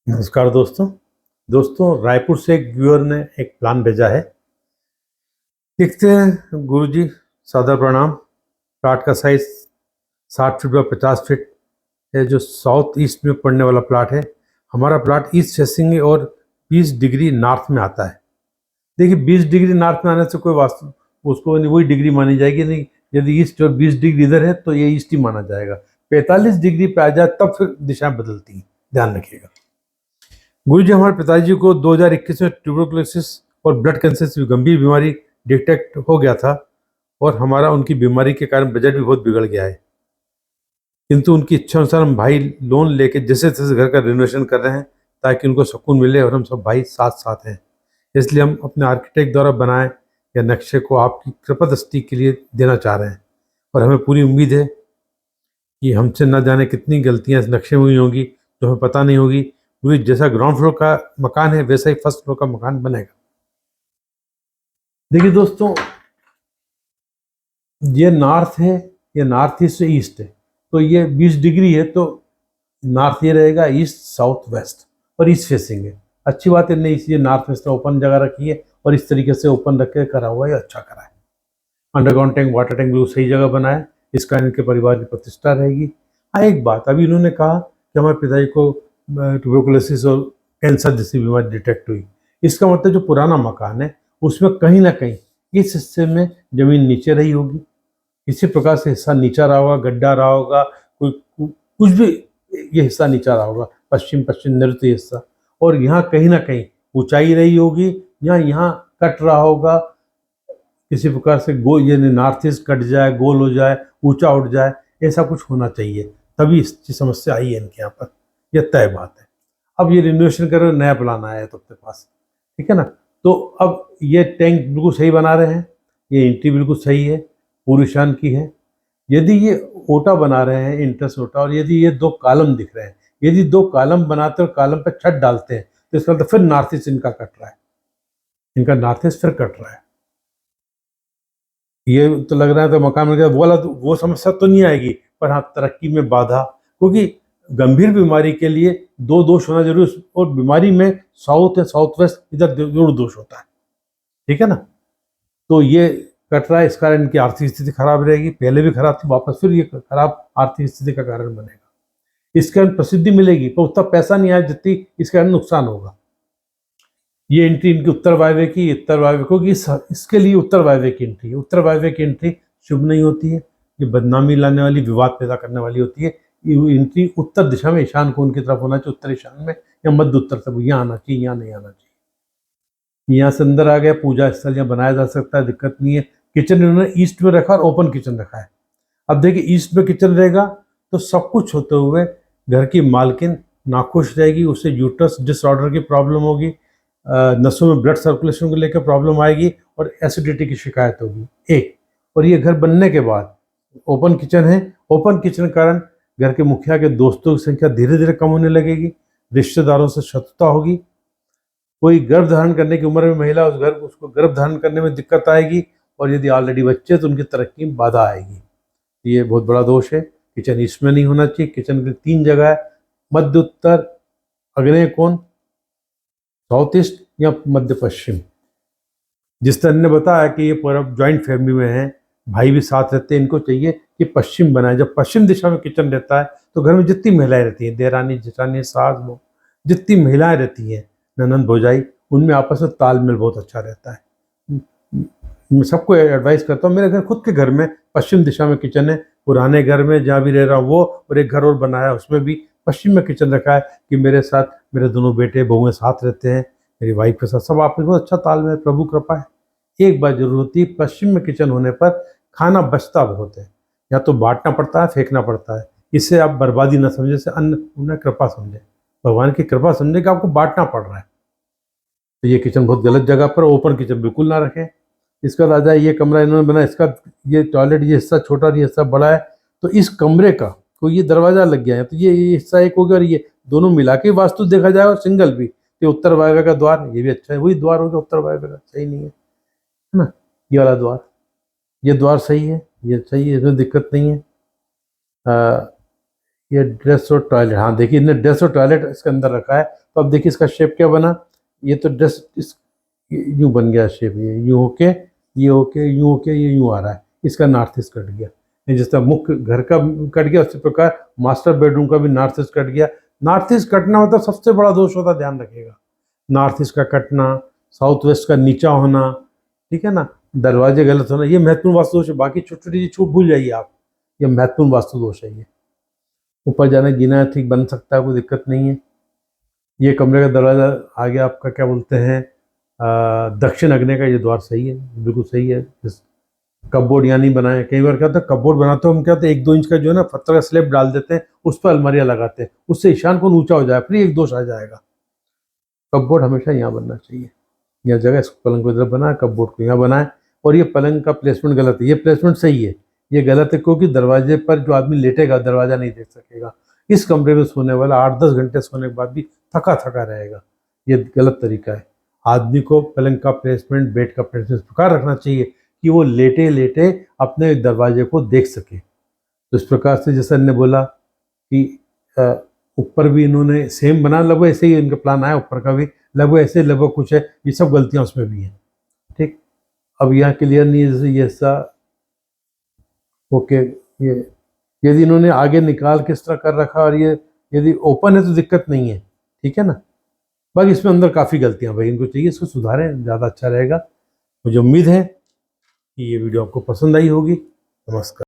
नमस्कार दोस्तों। रायपुर से एक व्यूअर ने एक प्लान भेजा है। देखते हैं। गुरुजी, सादर प्रणाम। प्लाट का साइज 60 फीट बाय 50 फीट है, जो साउथ ईस्ट में पड़ने वाला प्लाट है। हमारा प्लाट ईस्ट फेसिंग है और 20 डिग्री नॉर्थ में आता है। देखिए, 20 डिग्री नॉर्थ में आने से कोई वास्तु उसको वही डिग्री मानी जाएगी नहीं। यदि ईस्ट और 20 डिग्री इधर है तो ये ईस्ट ही माना जाएगा। 45 डिग्री पे आ जाए तब फिर दिशाएं बदलती हैं, ध्यान रखिएगा। गुरु जी, हमारे पिताजी को 2021 में ट्यूबरकुलोसिस और ब्लड कैंसर से गंभीर बीमारी डिटेक्ट हो गया था और हमारा उनकी बीमारी के कारण बजट भी बहुत बिगड़ गया है। किंतु उनकी इच्छा अनुसार हम भाई लोन लेके जैसे तैसे घर का रिनोवेशन कर रहे हैं ताकि उनको सुकून मिले और हम सब भाई साथ साथ हैं। इसलिए हम अपने आर्किटेक्ट द्वारा बनाए या नक्शे को आपकी कृपा दृष्टि के लिए देना चाह रहे हैं। और हमें पूरी उम्मीद है कि हमसे न जाने कितनी गलतियां इस नक्शे में हुई होंगी जो हमें पता नहीं होगी। पूरी जैसा ग्राउंड फ्लोर का मकान है वैसा ही फर्स्ट फ्लोर का मकान बनेगा। देखिए दोस्तों, ये नॉर्थ है, ये नॉर्थ ईस्ट से ईस्ट है, तो ये 20 डिग्री है, तो नॉर्थ ये रहेगा, ईस्ट साउथ वेस्ट और ईस्ट फेसिंग है। अच्छी बात है, नहीं इसलिए नॉर्थ वेस्ट में ओपन जगह रखी है और इस तरीके से ओपन रख के करा हुआ है, अच्छा करा है। अंडरग्राउंड टैंक, वाटर टैंक बिल्कुल सही जगह बना है। इसका इनके परिवार की प्रतिष्ठा रहेगी। हाँ, एक बात, अभी इन्होंने कहा कि हमारे पिताजी को ट्यूबरकुलोसिस और कैंसर जैसी बीमारी डिटेक्ट हुई। इसका मतलब जो पुराना मकान है उसमें कहीं ना कहीं इस हिस्से में जमीन नीचे रही होगी, किसी प्रकार से हिस्सा नीचा रहा होगा, गड्ढा रहा होगा, कुछ भी ये हिस्सा नीचा रहा होगा, पश्चिम पश्चिम नृत्य हिस्सा। और यहाँ कहीं ना कहीं ऊंचाई रही होगी, या यहाँ कट रहा होगा किसी प्रकार से, गोल यानी नॉर्थ ईस्ट कट जाए, गोल हो जाए, ऊंचा उठ जाए, ऐसा कुछ होना चाहिए, तभी इसकी समस्या आई है इनके यहाँ पर। यह तय बात है। अब ये रिनोवेशन कर रहे हो, नया प्लान आया है तो अपने पास, ठीक है ना। तो अब ये टैंक बिल्कुल सही बना रहे हैं, ये इंट्री बिल्कुल सही है, पूरी शान की है। यदि ये ओटा बना रहे हैं, इंटरेस्ट ओटा, और यदि ये 2 कॉलम दिख रहे हैं, यदि 2 कॉलम बनाते और कॉलम पे छत डालते हैं तो इसका मतलब फिर नॉर्थ ईस्ट इनका कट रहा है, इनका नॉर्थ ईस्ट फिर कट रहा है। ये तो लग रहा है तो मकान में वो वाला वो समस्या तो नहीं आएगी, पर हाँ तरक्की में बाधा, क्योंकि गंभीर बीमारी के लिए 2 दोष होना जरूरी है, और बीमारी में साउथ या साउथ वेस्ट इधर जरूर दोष होता है, ठीक है ना। तो ये कट रहा है, इस कारण इनकी आर्थिक स्थिति खराब रहेगी, पहले भी खराब थी, वापस फिर ये खराब आर्थिक स्थिति का कारण बनेगा। इसके कारण प्रसिद्धि मिलेगी पर उतना पैसा नहीं आया जितनी इसके कारण नुकसान होगा। ये एंट्री इनकी उत्तर वायव्य की, उत्तर वायव्य को, इसके लिए उत्तर वायव्य की एंट्री है। उत्तर वायव्य की एंट्री शुभ नहीं होती है, ये बदनामी लाने वाली, विवाद पैदा करने वाली होती है। ये एंट्री उत्तर दिशा में, ईशान कोण की तरफ होना चाहिए, उत्तर ईशान में या मध्य उत्तर तक यहाँ आना चाहिए, यहाँ नहीं आना चाहिए। यहाँ से अंदर आ गया, पूजा स्थल यहाँ बनाया जा सकता है, दिक्कत नहीं है। किचन इन्होंने ईस्ट में रखा और ओपन किचन रखा है। अब देखिए, ईस्ट में किचन रहेगा तो सब कुछ होते हुए घर की मालकिन नाखुश रहेगी, उससे यूट्रस डिसऑर्डर की प्रॉब्लम होगी, नसों में ब्लड सर्कुलेशन को लेकर प्रॉब्लम आएगी और एसिडिटी की शिकायत होगी। एक, और ये घर बनने के बाद ओपन किचन है, ओपन किचन के कारण घर के मुखिया के दोस्तों की संख्या धीरे धीरे कम होने लगेगी, रिश्तेदारों से शत्रुता होगी, कोई गर्भ धारण करने की उम्र में महिला उसको गर्भ धारण करने में दिक्कत आएगी, और यदि ऑलरेडी बच्चे तो उनकी तरक्की में बाधा आएगी। ये बहुत बड़ा दोष है। किचन ईस्ट में नहीं होना चाहिए। किचन की 3 जगह है, मध्य उत्तर, अग्नेय कोण, साउथ ईस्ट या मध्य पश्चिम। जिस तरह ने बताया कि ये पूरा ज्वाइंट फैमिली में है, भाई भी साथ रहते हैं, इनको चाहिए कि पश्चिम बनाए। जब पश्चिम दिशा में किचन रहता है तो घर में जितनी महिलाएं रहती हैं, देरानी जेठानी सास बहू, जितनी महिलाएं रहती हैं, ननंद भौजाई, उनमें आपस में तालमेल बहुत अच्छा रहता है। मैं सबको एडवाइस करता हूँ, मेरे घर खुद के घर में पश्चिम दिशा में किचन है, पुराने घर में जहाँ भी रह रहा हूँ वो, और एक घर और बनाया उसमें भी पश्चिम में किचन रखा है कि मेरे साथ मेरे दोनों बेटे बहुएं साथ रहते हैं, मेरी वाइफ के साथ सब आपस में बहुत अच्छा तालमेल, प्रभु कृपा है। एक बात जरूर होती है, पश्चिम में किचन होने पर खाना बचता बहुत है, या तो बांटना पड़ता है, फेंकना पड़ता है। इससे आप बर्बादी न समझे, से अन्न उन्हें कृपा समझे, भगवान की कृपा समझे कि आपको बांटना पड़ रहा है। तो ये किचन बहुत गलत जगह पर, ओपन किचन बिल्कुल ना रखें। इसका राजा ये कमरा इन्होंने बनाया, इसका ये टॉयलेट, ये हिस्सा छोटा और ये हिस्सा बड़ा है, तो इस कमरे का कोई ये दरवाजा लग गया है तो ये हिस्सा एक हो गया, और ये दोनों मिला के वास्तु देखा जाए और सिंगल भी, तो उत्तर वायव्य का द्वार, ये भी अच्छा है, वही द्वार हो गया उत्तर वायव्य का, सही नहीं है ना। ये वाला द्वार, ये द्वार सही है, ये सही है, इसमें दिक्कत नहीं है। ये ड्रेस और टॉयलेट, हाँ देखिए, इन्हें ड्रेस और टॉयलेट इसके अंदर रखा है, तो अब देखिए इसका शेप क्या बना, ये तो जस्ट इस यूं बन गया शेप, ये यूं होके, ये होके, यूं होके, ये यूं आ रहा है, इसका नॉर्थ ईस्ट कट गया। ये जिस तरह मुख्य घर का कट गया उसी प्रकार मास्टर बेडरूम का भी नॉर्थ ईस्ट कट गया। नॉर्थ ईस्ट कटना मतलब सबसे बड़ा दोष होता है, ध्यान रखिएगा, नॉर्थ ईस्ट का कटना, साउथ वेस्ट का नीचा होना, ठीक है ना, दरवाजे गलत होना, ये महत्वपूर्ण वास्तु दोष है। बाकी छोटी छोटी चीज छूट भूल जाइए आप, ये महत्वपूर्ण वास्तु दोष है। ये ऊपर जाने जीना ठीक बन सकता है, कोई दिक्कत नहीं है। ये कमरे का दरवाजा आ गया आपका, क्या बोलते हैं, दक्षिण अग्नि का, ये द्वार सही है, बिल्कुल सही है। इस कपबोर्ड यहाँ नहीं बनाए, कई बार क्या होता है कपबोर्ड बनाते हो हम, क्या होता है 1-2 इंच का जो है ना पत्थर का स्लैब डाल देते हैं, उस पर अलमारियाँ लगाते हैं, उससे ईशान कोण ऊंचा हो जाए, फिर एक दोष आ जाएगा। कपबोर्ड हमेशा यहाँ बनना चाहिए, यह जगह इसको पलंग को इधर बनाए, कपबोर्ड को यहाँ बनाए। और ये पलंग का प्लेसमेंट गलत है, ये प्लेसमेंट सही है, ये गलत है क्योंकि दरवाजे पर जो आदमी लेटेगा दरवाजा नहीं देख सकेगा। इस कमरे में सोने वाला 8-10 घंटे सोने के बाद भी थका थका रहेगा, ये गलत तरीका है। आदमी को पलंग का प्लेसमेंट, बेड का प्लेसमेंट इस प्रकार रखना चाहिए कि वो लेटे लेटे अपने दरवाजे को देख सके। तो इस प्रकार से जैसे ने बोला कि ऊपर भी इन्होंने सेम बना, लगभग ऐसे ही इनका प्लान आया, ऊपर का भी लगभग ऐसे, लगभग कुछ है, ये सब गलतियां उसमें भी हैं। ठीक, अब यहाँ क्लियर नहीं है, जैसे ये ऐसा ओके, ये यदि इन्होंने आगे निकाल किस तरह कर रखा और ये यदि ओपन है तो दिक्कत नहीं है, ठीक है ना। बाकी इसमें अंदर काफ़ी गलतियां भाई, इनको चाहिए इसको सुधारें, ज़्यादा अच्छा रहेगा। मुझे उम्मीद है कि ये वीडियो आपको पसंद आई होगी। नमस्कार।